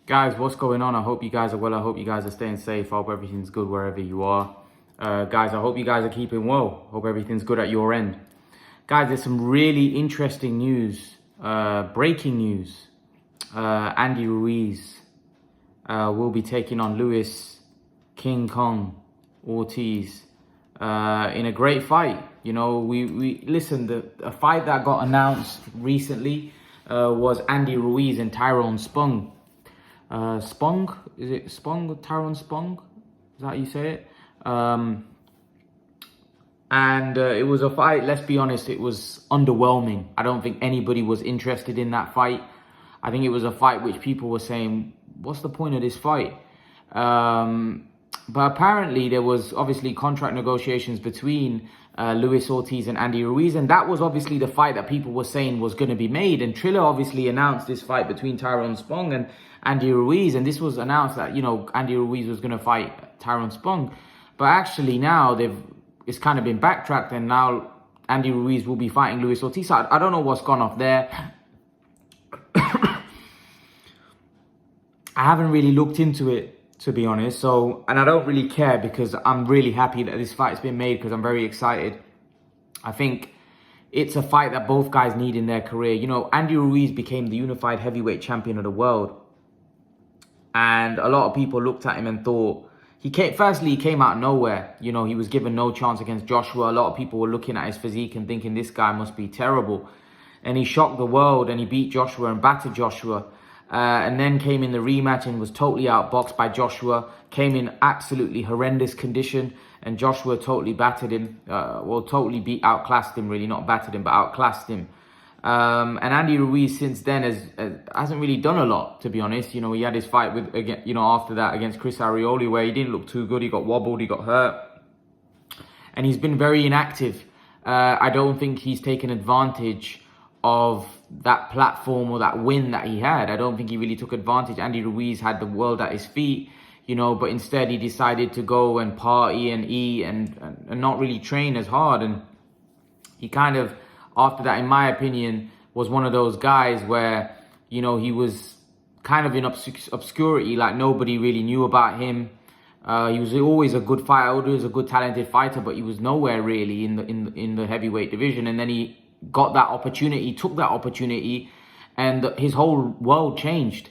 Guys, what's going on? I hope you guys are well. I hope you guys are staying safe. I hope everything's good wherever you are. Guys, I hope you guys are keeping well. Hope everything's good at your end. Guys, there's some really interesting news. Breaking news. Andy Ruiz will be taking on Luis King Kong Ortiz in a great fight. You know, we listen, a fight that got announced recently was Andy Ruiz and Tyrone Spong. Spong, is it Spong? Tyrone Spong? Is that how you say it? And it was a fight, let's be honest, it was underwhelming. I don't think anybody was interested in that fight. I think it was a fight which people were saying, what's the point of this fight? But apparently there was obviously contract negotiations between Luis Ortiz and Andy Ruiz. And that was obviously the fight that people were saying was going to be made. And Triller obviously announced this fight between Tyrone Spong and Andy Ruiz. And this was announced that, you know, Andy Ruiz was going to fight Tyrone Spong. But actually now it's kind of been backtracked. And now Andy Ruiz will be fighting Luis Ortiz. I don't know what's gone off there. I haven't really looked into it, to be honest. And I don't really care because I'm really happy that this fight's been made because I'm very excited. I think it's a fight that both guys need in their career. You know, Andy Ruiz became the unified heavyweight champion of the world. And a lot of people looked at him and thought, he came out of nowhere. You know, he was given no chance against Joshua. A lot of people were looking at his physique and thinking this guy must be terrible. And he shocked the world and he beat Joshua and battered Joshua. And then came in the rematch and was totally outboxed by Joshua. Came in absolutely horrendous condition. And Joshua totally battered him. Outclassed him, really. Not battered him, but outclassed him. And Andy Ruiz since then hasn't really done a lot, to be honest. You know, he had his fight after that against Chris Arioli where he didn't look too good. He got wobbled, he got hurt. And he's been very inactive. I don't think he's taken advantage of that platform or that win that he had. I don't think he really took advantage. Andy Ruiz had the world at his feet, you know, but instead he decided to go and party and eat and not really train as hard. And he kind of, after that, in my opinion, was one of those guys where, you know, he was kind of in obscurity, like nobody really knew about him. He was always a good fighter, always a good talented fighter, but he was nowhere really in the heavyweight division. And then he got that opportunity, took that opportunity, and his whole world changed.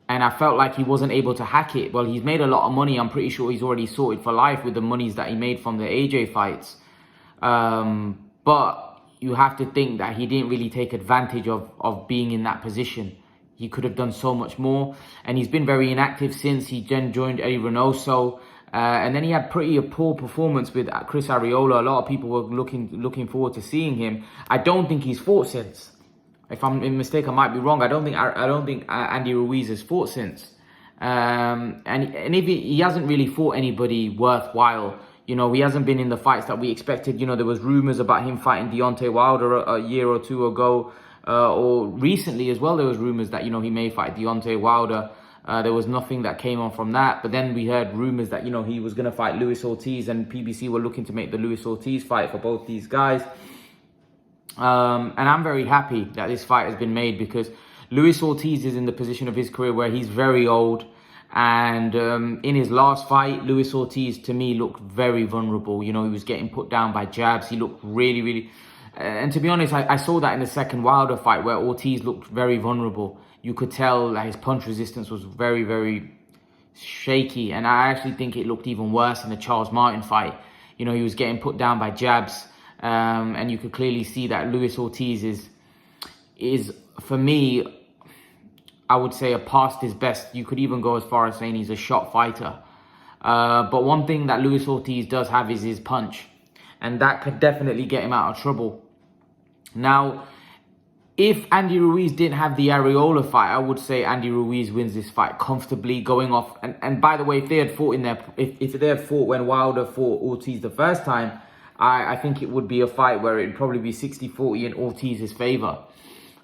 And I felt like he wasn't able to hack it. Well, he's made a lot of money. I'm pretty sure he's already sorted for life with the monies that he made from the AJ fights. But you have to think that he didn't really take advantage of being in that position. He could have done so much more. And he's been very inactive since he then joined Eddie Reynoso. And then he had a poor performance with Chris Arreola. A lot of people were looking forward to seeing him. I don't think he's fought since. If I'm mistaken, I might be wrong. I don't think Andy Ruiz has fought since. And if he hasn't really fought anybody worthwhile. You know, he hasn't been in the fights that we expected. You know, there was rumors about him fighting Deontay Wilder a year or two ago, or recently as well. There was rumors that, you know, he may fight Deontay Wilder. There was nothing that came on from that. But then we heard rumors that, you know, he was going to fight Luis Ortiz, and PBC were looking to make the Luis Ortiz fight for both these guys. And I'm very happy that this fight has been made because Luis Ortiz is in the position of his career where he's very old. And in his last fight, Luis Ortiz, to me, looked very vulnerable. You know, he was getting put down by jabs. He looked really, really... And to be honest, I saw that in the second Wilder fight where Ortiz looked very vulnerable. You could tell that his punch resistance was very, very shaky. And I actually think it looked even worse in the Charles Martin fight. You know, he was getting put down by jabs. And you could clearly see that Luis Ortiz is for me, I would say, past his best. You could even go as far as saying he's a shot fighter. But one thing that Luis Ortiz does have is his punch. And that could definitely get him out of trouble. Now, if Andy Ruiz didn't have the Areola fight, I would say Andy Ruiz wins this fight comfortably, going off. And by the way, if they had fought if they had fought when Wilder fought Ortiz the first time, I think it would be a fight where it'd probably be 60-40 in Ortiz's favor.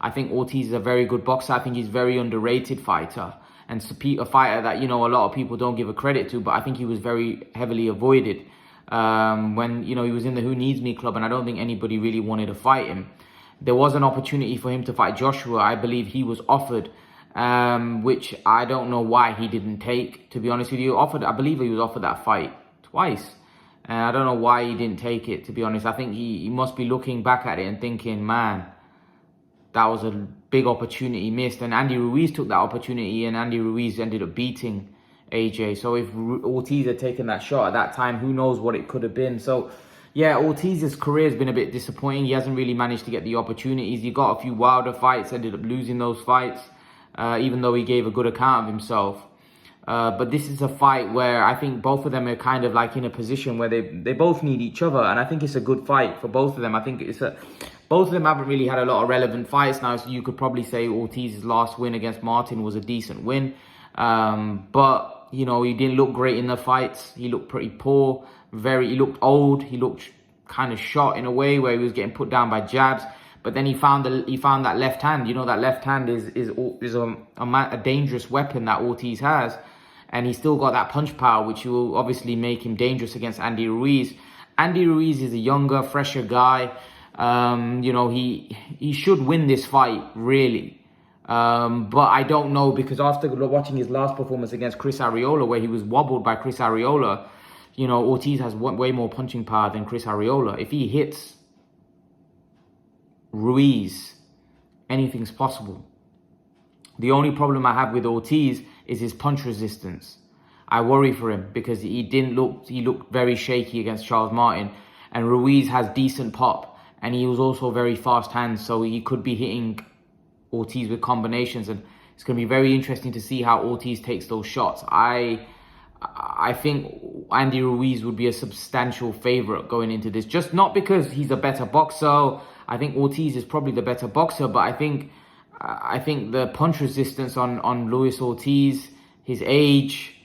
I think Ortiz is a very good boxer. I think he's a very underrated fighter. And a fighter that, you know, a lot of people don't give a credit to, but I think he was very heavily avoided when, you know, he was in the Who Needs Me club, and I don't think anybody really wanted to fight him. There was an opportunity for him to fight Joshua. I believe he was offered, which I don't know why he didn't take, to be honest with you. I believe he was offered that fight twice. And I don't know why he didn't take it, to be honest. I think he must be looking back at it and thinking, man, that was a big opportunity missed. And Andy Ruiz took that opportunity, and Andy Ruiz ended up beating AJ. So if Ortiz had taken that shot at that time, who knows what it could have been. So yeah, Ortiz's career has been a bit disappointing. He hasn't really managed to get the opportunities. He got a few Wilder fights, ended up losing those fights, even though he gave a good account of himself. But this is a fight where I think both of them are kind of like in a position where they both need each other. And I think it's a good fight for both of them. I think both of them haven't really had a lot of relevant fights now. So you could probably say Ortiz's last win against Martin was a decent win. But, you know, he didn't look great in the fights. He looked pretty poor. He looked old. He looked kind of shot in a way where he was getting put down by jabs. But then he found that left hand. You know, that left hand is a dangerous weapon that Ortiz has. And he's still got that punch power, which will obviously make him dangerous against Andy Ruiz. Andy Ruiz is a younger, fresher guy. You know, he should win this fight, really. But I don't know, because after watching his last performance against Chris Arreola, where he was wobbled by Chris Arreola, you know, Ortiz has way more punching power than Chris Arreola. If he hits Ruiz, anything's possible. The only problem I have with Ortiz is his punch resistance. I worry for him because he looked very shaky against Charles Martin, and Ruiz has decent pop, and he was also very fast hands, so he could be hitting Ortiz with combinations, and it's going to be very interesting to see how Ortiz takes those shots. I think Andy Ruiz would be a substantial favorite going into this, just not because he's a better boxer. I think Ortiz is probably the better boxer, but I think the punch resistance on Luis Ortiz, his age,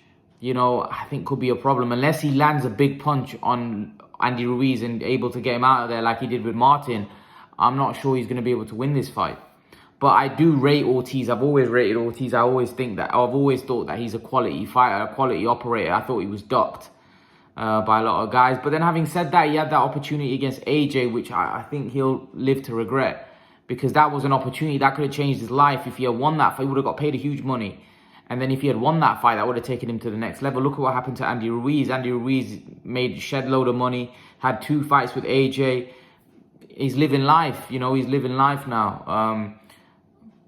you know, I think could be a problem. Unless he lands a big punch on Andy Ruiz and able to get him out of there like he did with Martin, I'm not sure he's going to be able to win this fight. But I do rate Ortiz. I've always rated Ortiz. I've always thought that he's a quality fighter, a quality operator. I thought he was ducked by a lot of guys. But then having said that, he had that opportunity against AJ, which I think he'll live to regret. Because that was an opportunity that could have changed his life. If he had won that fight, he would have got paid a huge money. And then if he had won that fight, that would have taken him to the next level. Look at what happened to Andy Ruiz. Andy Ruiz made a shed load of money, had 2 fights with AJ. He's living life, you know, he's living life now.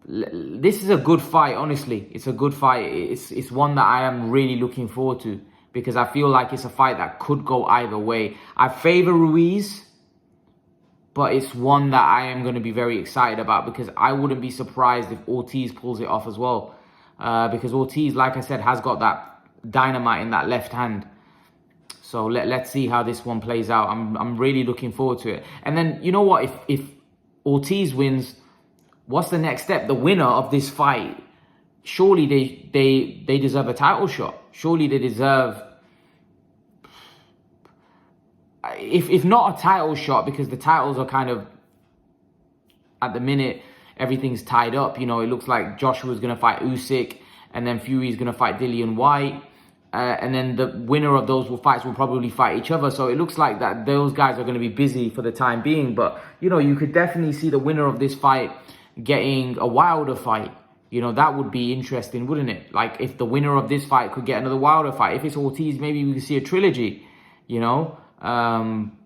This is a good fight, honestly. It's a good fight. It's one that I am really looking forward to, because I feel like it's a fight that could go either way. I favor Ruiz, but it's one that I am going to be very excited about, because I wouldn't be surprised if Ortiz pulls it off as well. Because Ortiz, like I said, has got that dynamite in that left hand. So let's see how this one plays out. I'm really looking forward to it. And then, you know what? If Ortiz wins, what's the next step? The winner of this fight, surely they deserve a title shot. Surely they deserve, if not a title shot, because the titles are kind of, at the minute, everything's tied up. You know, it looks like Joshua's going to fight Usyk, and then Fury's going to fight Dillian White. And then the winner of those fights will probably fight each other. So it looks like that those guys are going to be busy for the time being. But, you know, you could definitely see the winner of this fight getting a Wilder fight. You know, that would be interesting, wouldn't it? Like, if the winner of this fight could get another Wilder fight. If it's Ortiz, maybe we could see a trilogy, you know.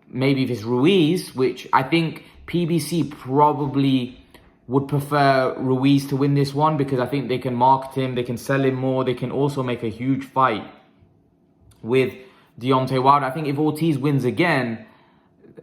Maybe if it's Ruiz, which I think PBC probably would prefer Ruiz to win this one, because I think they can market him, they can sell him more, they can also make a huge fight with Deontay Wilder. I think if Ortiz wins again,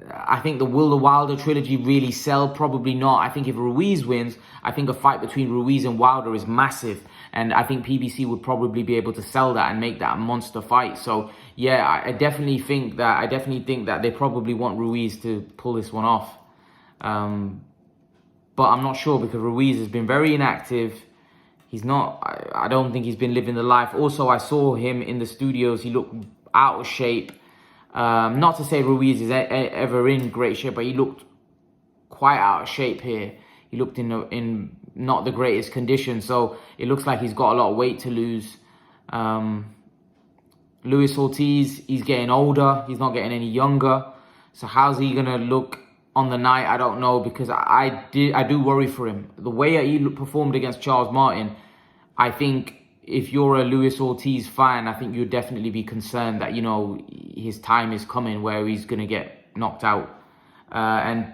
I think will the Wilder trilogy really sell? Probably not. I think if Ruiz wins, I think a fight between Ruiz and Wilder is massive. And I think PBC would probably be able to sell that and make that a monster fight. So, yeah, I definitely think that they probably want Ruiz to pull this one off. But I'm not sure, because Ruiz has been very inactive. He's not, I don't think he's been living the life. Also, I saw him in the studios. He looked out of shape. Not to say Ruiz is ever in great shape, but he looked quite out of shape here. He looked in not the greatest condition. So it looks like he's got a lot of weight to lose. Luis Ortiz, he's getting older. He's not getting any younger. So how's he going to look on the night? I don't know, because I do worry for him. The way he performed against Charles Martin, I think if you're a Luis Ortiz fan, I think you'd definitely be concerned that, you know, his time is coming where he's going to get knocked out. And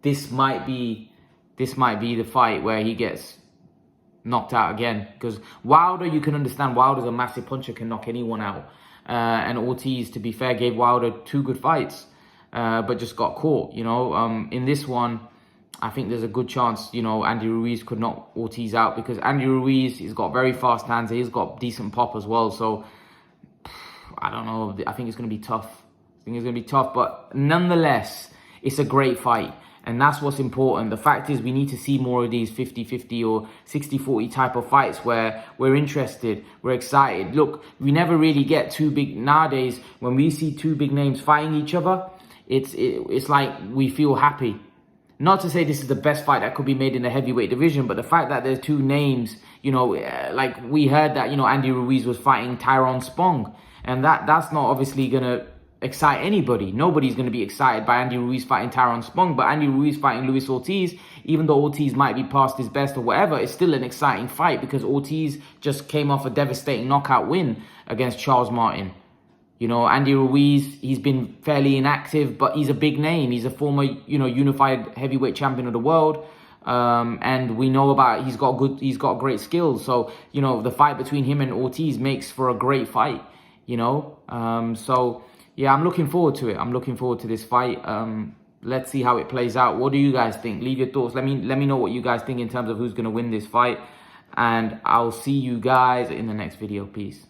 this might be the fight where he gets knocked out again. Because Wilder, you can understand, Wilder's a massive puncher, can knock anyone out. And Ortiz, to be fair, gave Wilder 2 good fights, but just got caught, you know. In this one, I think there's a good chance, you know, Andy Ruiz could knock Ortiz out, because Andy Ruiz, he's got very fast hands. He's got decent pop as well. So, I don't know. I think it's going to be tough. But nonetheless, it's a great fight. And that's what's important. The fact is, we need to see more of these 50-50 or 60-40 type of fights where we're interested, we're excited. Look, we never really get too big. Nowadays, when we see 2 big names fighting each other, it's like we feel happy. Not to say this is the best fight that could be made in the heavyweight division, but the fact that there's 2 names, you know, like we heard that, you know, Andy Ruiz was fighting Spong. And that's not obviously going to excite anybody. Nobody's going to be excited by Andy Ruiz fighting Spong, but Andy Ruiz fighting Luis Ortiz, even though Ortiz might be past his best or whatever, it's still an exciting fight because Ortiz just came off a devastating knockout win against Charles Martin. You know, Andy Ruiz, he's been fairly inactive, but he's a big name. He's a former, you know, unified heavyweight champion of the world. And we know about, he's got great skills. So, you know, the fight between him and Ortiz makes for a great fight, you know. So, yeah, I'm looking forward to it. I'm looking forward to this fight. Let's see how it plays out. What do you guys think? Leave your thoughts. Let me know what you guys think in terms of who's going to win this fight. And I'll see you guys in the next video. Peace.